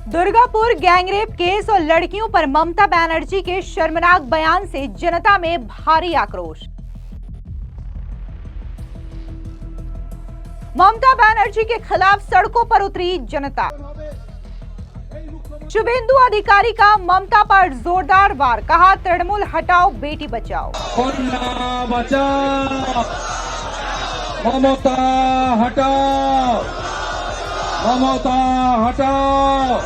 Durgapur gangrape case और लड़कियों पर ममता बनर्जी के शर्मनाक बयान से जनता में भारी आक्रोश। ममता बनर्जी के खिलाफ सड़कों पर उतरी जनता। शुभेंदु अधिकारी का ममता पर जोरदार वार, कहा तृणमूल हटाओ बेटी बचाओ। बचाओ ममता हटाओ, ममता हटाओ,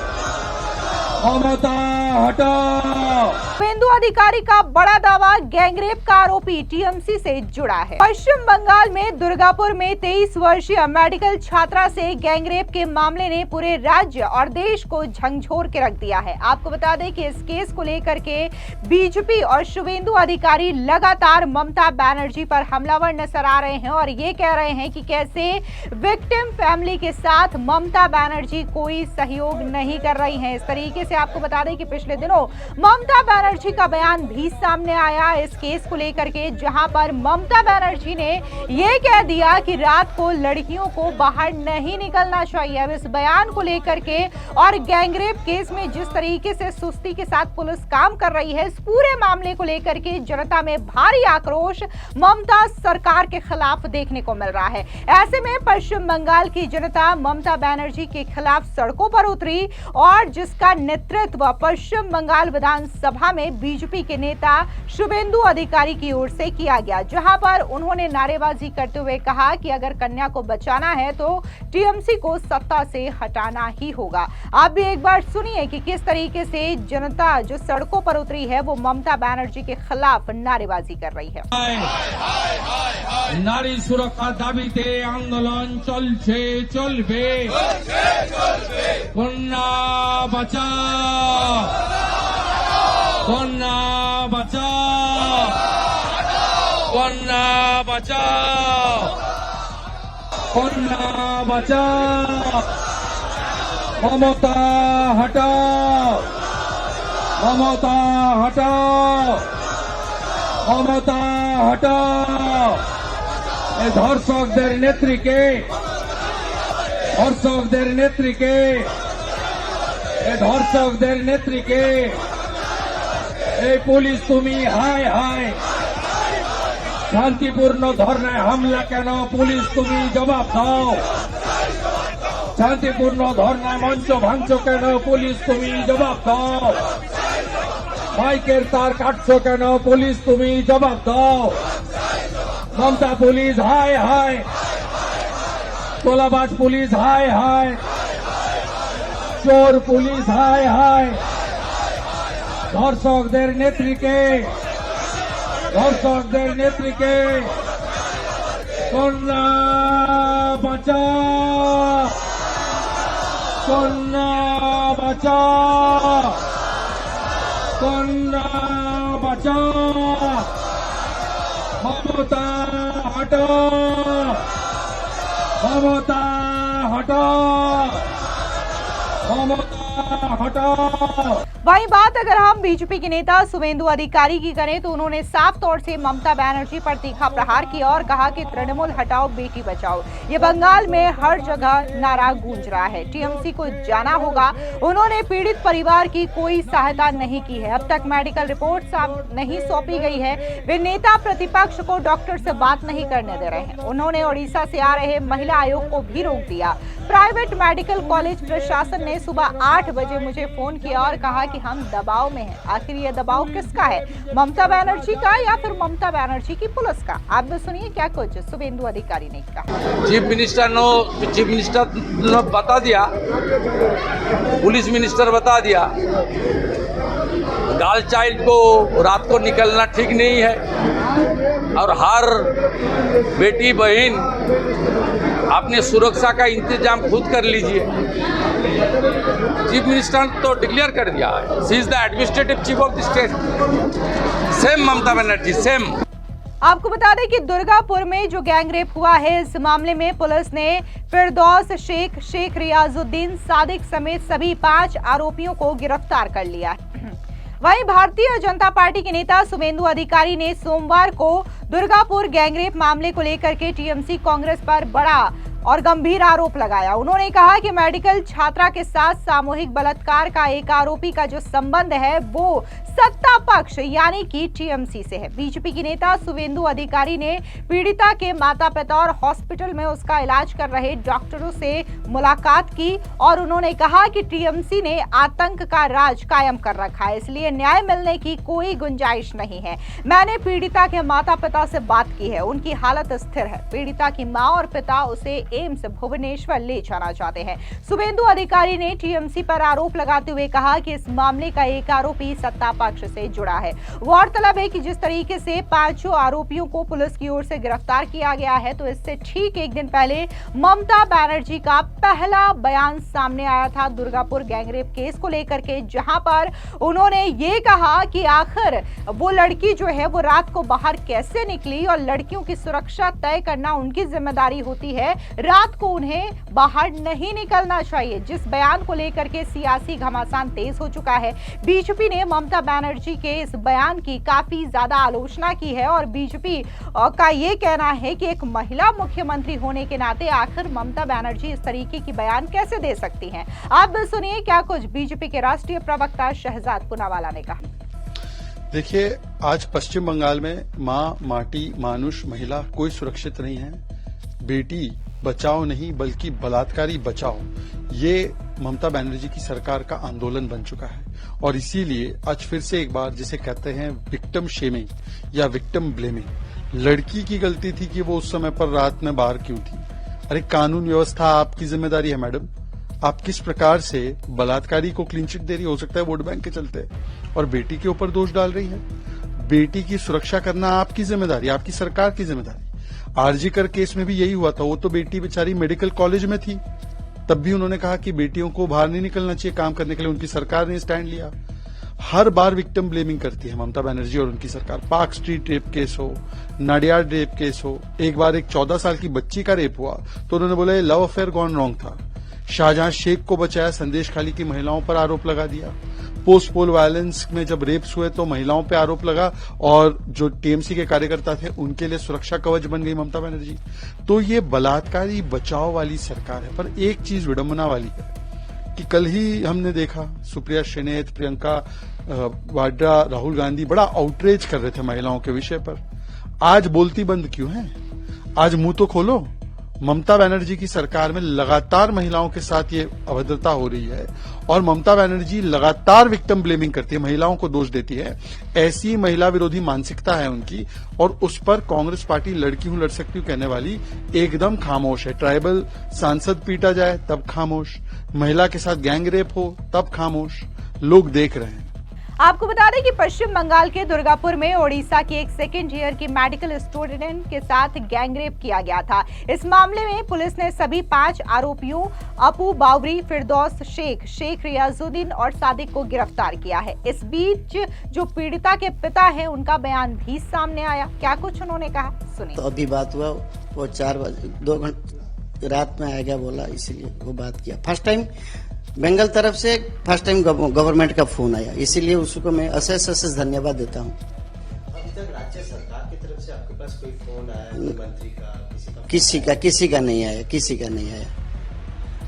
ममता हटाओ। शुभेंदु अधिकारी का बड़ा दावा, गैंगरेप का आरोपी टीएमसी से जुड़ा है। पश्चिम बंगाल में दुर्गापुर में 23 वर्षीय मेडिकल छात्रा से गैंगरेप के मामले ने पूरे राज्य और देश को झकझोर के रख दिया है। आपको बता दें कि इस केस को लेकर के बीजेपी और शुभेंदु अधिकारी लगातार ममता बनर्जी पर हमलावर नजर आ रहे हैं और ये कह रहे हैं कि कैसे विक्टिम फैमिली के साथ ममता बनर्जी कोई सहयोग नहीं कर रही है। इस तरीके से आपको बता दें कि पिछले दिनों ममता बनर्जी का बयान भी सामने आया इस केस को लेकर के, जहां पर ममता बनर्जी ने यह कह दिया कि रात को लड़कियों को बाहर नहीं निकलना चाहिए। अब इस बयान को लेकर के और गैंगरेप केस में जिस तरीके से सुस्ती के साथ पुलिस काम कर रही है, इस पूरे मामले को लेकर के जनता में भारी आक्रोश ममता सरकार के खिलाफ देखने को मिल रहा है। ऐसे में पश्चिम बंगाल की जनता ममता बनर्जी के खिलाफ सड़कों पर उतरी और जिसका नेतृत्व पश्चिम बंगाल विधानसभा में बीजेपी के नेता शुभेंदु अधिकारी की ओर से किया गया, जहां पर उन्होंने नारेबाजी करते हुए कहा कि अगर कन्या को बचाना है तो टीएमसी को सत्ता से हटाना ही होगा। आप भी एक बार सुनिए कि किस तरीके से जनता जो सड़कों पर उतरी है वो ममता बनर्जी के खिलाफ नारेबाजी कर रही है। नारी सुरक्षा दाबीते आंदोलन चलছে চলবে, কন্যা বাঁচাও, কন্যা বাঁচাও, কন্যা বাঁচাও, কন্যা বাঁচাও, মমতা হটাও, মমতা হটাও, মমতা হটাও। এই ধর্ষকদের নেত্রীকে, ধর্ষকদের নেত্রীকে, এই ধর্ষকদের নেত্রীকে, এই পুলিশ তুমি হায় হায়, শান্তিপূর্ণ ধর্নায় হামলা কেন? পুলিশ তুমি জবাব দাও। শান্তিপূর্ণ ধর্নায় মঞ্চ ভাঙছো কেন? পুলিশ তুমি জবাব দাও। মাইকের তার কাটছো কেন? পুলিশ তুমি জবাব দাও। মমতা পুলিশ হায় হায়, তোলাবাজ পুলিশ হায় হায়, চোর পুলিশ হায় হায়, ধর্ষকদের নেত্রীকে, ধর্ষকদের নেত্রীকে কন্যা বাঁচাও, কন্যা বাঁচাও, কন্যা বাঁচাও, মমতা হটাও, মমতা হটাও, মমতা হটাও। वहीं बात अगर हम बीजेपी के नेता शुभेंदु अधिकारी की करें तो उन्होंने साफ तौर से ममता बनर्जी पर तीखा प्रहार किया और कहा कि तृणमूल हटाओ बेटी बचाओ। ये बंगाल में हर जगह नारा गूंज रहा है, टीएमसी को जाना होगा। उन्होंने पीड़ित परिवार की कोई सहायता नहीं की है, अब तक मेडिकल रिपोर्ट नहीं सौंपी गई है। वे नेता प्रतिपक्ष को डॉक्टर से बात नहीं करने दे रहे हैं। उन्होंने उड़ीसा से आ रहे महिला आयोग को भी रोक दिया। प्राइवेट मेडिकल कॉलेज प्रशासन ने सुबह 8 बजे मुझे फोन किया और कहा कि हम दबाव में हैं। आखिर ये दबाव किसका है, ममता बनर्जी का या फिर ममता बनर्जी की पुलिस का? आप भी सुनिए क्या कुछ शुभेंदु अधिकारी ने कहा। चीफ मिनिस्टर ने बता दिया, पुलिस मिनिस्टर बता दिया, गर्ल चाइल्ड को रात को निकलना ठीक नहीं है और हर बेटी बहन अपने सुरक्षा का इंतजाम खुद कर लीजिए। चीफ मिनिस्टर ने तो डिक्लेयर कर दिया है, she is the administrative chief of the state, same Mamata Banerjee same. आपको बता दें कि दुर्गापुर में जो गैंगरेप हुआ है, इस मामले में पुलिस ने फिरदौस शेख, शेख रियाजुद्दीन, सादिक समेत सभी 5 आरोपियों को गिरफ्तार कर लिया है। वहीं भारतीय जनता पार्टी के नेता शुभेंदु अधिकारी ने सोमवार को दुर्गापुर गैंगरेप मामले को लेकर के टीएमसी कांग्रेस पर बड़ा और गंभीर आरोप लगाया। उन्होंने कहा कि मेडिकल छात्रा के साथ सामूहिक बलात्कार का एक आरोपी का जो संबंध है वो सत्ता पक्ष यानी कि टीएमसी से है। बीजेपी की नेता शुभेंदु अधिकारी ने पीड़िता के माता पिता और हॉस्पिटल में उसका इलाज कर रहे डॉक्टरों से मुलाकात की और उन्होंने कहा कि टीएमसी ने आतंक का राज कायम कर रखा है, इसलिए न्याय मिलने की कोई गुंजाइश नहीं है। मैंने पीड़िता के माता पिता से बात की है, उनकी हालत स्थिर है। पीड़िता की मां और पिता उसे एम्स भुवनेश्वर ले जाना चाहते हैं। शुभेंदु अधिकारी ने टीएमसी पर आरोप लगाते हुए कहा कि इस मामले का एक आरोपी सत्ता पक्ष से जुड़ा है। गौरतलब है कि जिस तरीके से 5 आरोपियों को पुलिस की ओर से गिरफ्तार किया गया है, तो इससे ठीक एक दिन पहले ममता बनर्जी का पहला बयान सामने आया था दुर्गापुर गैंगरेप केस को लेकर के, जहां पर उन्होंने ये कहा कि आखिर वो लड़की जो है वो रात को बाहर कैसे निकली और लड़कियों की सुरक्षा तय करना उनकी जिम्मेदारी होती है, रात को उन्हें बाहर नहीं निकलना चाहिए। जिस बयान को लेकर के सियासी घमासान तेज हो चुका है। बीजेपी ने ममता बनर्जी के इस बयान की काफी ज्यादा आलोचना की है और बीजेपी का ये कहना है कि एक महिला मुख्यमंत्री होने के नाते आखिर ममता बनर्जी इस तरीके की बयान कैसे दे सकती हैं। आप भी सुनिए क्या कुछ बीजेपी के राष्ट्रीय प्रवक्ता शहजाद पूनावाला ने कहा। देखिए, आज पश्चिम बंगाल में माँ, माटी, मानुष, महिला कोई सुरक्षित नहीं है। बेटी बचाओ नहीं बल्कि बलात्कारी बचाओ, ये ममता बनर्जी की सरकार का आंदोलन बन चुका है और इसीलिए आज फिर से एक बार जिसे कहते हैं विक्टिम शेमिंग या विक्टिम ब्लेमिंग, लड़की की गलती थी कि वो उस समय पर रात में बाहर क्यों थी। अरे कानून व्यवस्था आपकी जिम्मेदारी है मैडम, आप किस प्रकार से बलात्कारी को क्लीन चिट दे रही, हो सकता है वोट बैंक के चलते, और बेटी के ऊपर दोष डाल रही है। बेटी की सुरक्षा करना आपकी जिम्मेदारी, आपकी सरकार की जिम्मेदारी। आरजी कर केस में भी यही हुआ था, वो तो बेटी बेचारी मेडिकल कॉलेज में थी, तब भी उन्होंने कहा कि बेटियों को बाहर नहीं निकलना चाहिए काम करने के लिए, उनकी सरकार ने स्टैंड लिया। हर बार विक्टिम ब्लेमिंग करती है ममता बनर्जी और उनकी सरकार। पार्क स्ट्रीट रेप केस हो, नाडियाड रेप केस हो, एक बार एक 14 साल की बच्ची का रेप हुआ तो उन्होंने बोला ये लव अफेयर गॉन रॉन्ग था। शाहजहां शेख को बचाया, संदेश खाली की महिलाओं पर आरोप लगा दिया। पोस्ट पोल वायलेंस में जब रेप्स हुए तो महिलाओं पे आरोप लगा और जो टीएमसी के कार्यकर्ता थे उनके लिए सुरक्षा कवच बन गई ममता बनर्जी। तो ये बलात्कारी बचाव वाली सरकार है। पर एक चीज विडंबना वाली है कि कल ही हमने देखा सुप्रिया शेनेत, प्रियंका वाड्रा, राहुल गांधी बड़ा आउटरीच कर रहे थे महिलाओं के विषय पर। आज बोलती बंद क्यों है? आज मुंह तो खोलो। ममता बनर्जी की सरकार में लगातार महिलाओं के साथ ये अभद्रता हो रही है और ममता बनर्जी लगातार विक्टिम ब्लेमिंग करती है, महिलाओं को दोष देती है। ऐसी महिला विरोधी मानसिकता है उनकी और उस पर कांग्रेस पार्टी लड़की हूं लड़ सकती हूं कहने वाली एकदम खामोश है। ट्राइबल सांसद पीटा जाए तब खामोश, महिला के साथ गैंग रेप हो तब खामोश, लोग देख रहे हैं। आपको बता दें कि पश्चिम बंगाल के दुर्गापुर में ओडिशा की एक सेकेंड ईयर की मेडिकल स्टूडेंट के साथ गैंगरेप किया गया था। इस मामले में पुलिस ने सभी 5 आरोपियों अपू बावरी, फिरदौस शेख, शेख रियाजुद्दीन और सादिक को गिरफ्तार किया है। इस बीच जो पीड़िता के पिता हैं उनका बयान भी सामने आया। क्या कुछ उन्होंने कहा, सुनिए। तो अभी बात हुआ, वो 4 बजे 2 घंटे रात में आएगा बोला, इसीलिए वो बात किया। फर्स्ट टाइम बंगाल तरफ से फर्स्ट टाइम गवर्नमेंट का फोन आया, इसीलिए उसको मैं अशेष धन्यवाद देता हूँ। अभी तक राज्य सरकार की तरफ से आपके पास कोई फोन आया है मंत्री का, किसी का नहीं आया, किसी का नहीं आया।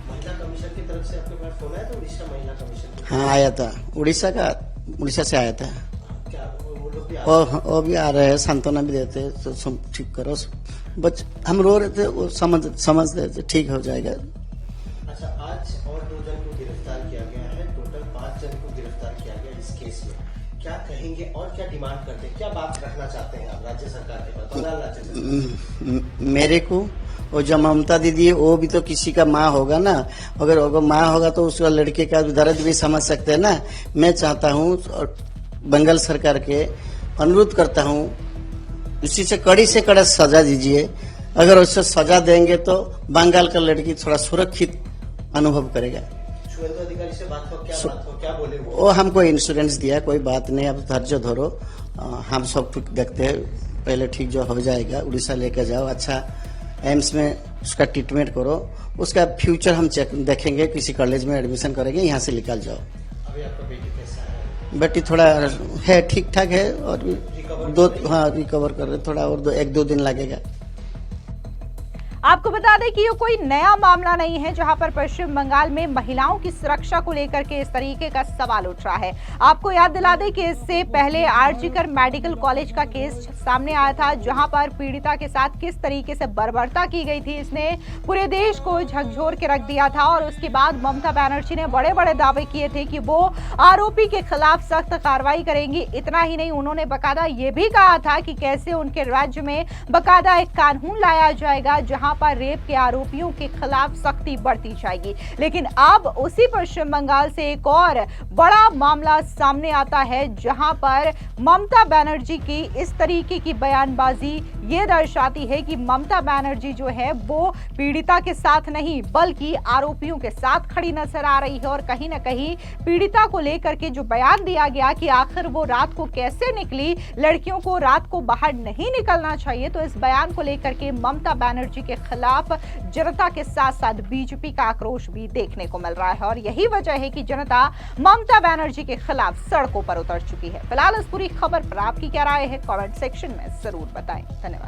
महिला कमीशन की तरफ से आपके पास फोन आया था? उड़ीसा महिला कमीशन? हाँ आया था, उड़ीसा से आया था। क्या वो लोग भी वो भी आ रहे हैं, सांत्वना भी देते हैं, तो ठीक करो। बच हम रो रहे थे, वो समझ रहे थे, ठीक हो जाएगा। अच्छा, आज और 2 जन को गिरफ्तार किया गया है, टोटल 5 जन को गिरफ्तार किया गया इस केस में। क्या कहेंगे और क्या डिमांड करते हैं, क्या बात रखना चाहते हैं आप राज्य सरकार के पास, बंगाल राज्य सरकार? मेरे को और जो ममता दीदी है वो भी तो किसी का माँ होगा ना, अगर माँ होगा तो उसका लड़के का दर्द भी समझ सकते हैं ना। मैं चाहता हूँ और बंगाल सरकार के अनुरोध करता हूँ, उसी से कड़ी सजा दीजिए। अगर उससे सजा देंगे तो बंगाल का लड़की थोड़ा सुरक्षित अनुभव करेगा। शुभेंदु अधिकारी से बात हो, क्या बोले वो हमको इंश्योरेंस दिया, कोई बात नहीं, अब धैर्य धरो, हम सब देखते हैं, पहले ठीक जो हो जाएगा उड़ीसा लेकर जाओ, अच्छा एम्स में उसका ट्रीटमेंट करो, उसका फ्यूचर हम देखेंगे, किसी कॉलेज में एडमिशन करेंगे, यहाँ से निकाल जाओ। अभी आपका बेटी कैसा है? बेटी थोड़ा है, ठीक ठाक है और रिकवर कर रहे, थोड़ा और 1-2 दिन लगेगा। आपको बता दें कि ये कोई नया मामला नहीं है जहां पर पश्चिम बंगाल में महिलाओं की सुरक्षा को लेकर के इस तरीके का सवाल उठ रहा है। आपको याद दिला दें कि इससे पहले आरजीकर मेडिकल कॉलेज का केस सामने आया था, जहां पर पीड़िता के साथ किस तरीके से बर्बरता की गई थी। इसने पूरे देश को झकझोर के रख दिया था और उसके बाद ममता बनर्जी ने बड़े बड़े दावे किए थे कि वो आरोपी के खिलाफ सख्त कार्रवाई करेंगी। इतना ही नहीं, उन्होंने बकायदा ये भी कहा था कि कैसे उनके राज्य में बकायदा एक कानून लाया जाएगा जहां पर रेप के आरोपियों के खिलाफ सख्ती बढ़ती जाएगी। लेकिन अब उसी पश्चिम बंगाल से एक और बड़ा मामला सामने आता है जहां पर ममता बनर्जी की इस तरीके की बयानबाजी ये दर्शाती है कि ममता बनर्जी जो है वो पीड़िता के साथ नहीं बल्कि आरोपियों के साथ खड़ी नजर आ रही है। और कहीं ना कहीं पीड़िता को लेकर के जो बयान दिया गया कि आखिर वो रात को कैसे निकली, लड़कियों को रात को बाहर नहीं निकलना चाहिए, तो इस बयान को लेकर के ममता बनर्जी के खिलाफ जनता के साथ साथ बीजेपी का आक्रोश भी देखने को मिल रहा है। और यही वजह है कि जनता ममता बनर्जी के खिलाफ सड़कों पर उतर चुकी है। फिलहाल इस पूरी खबर पर आपकी क्या राय है, कमेंट सेक्शन में जरूर बताएं। धन्यवाद।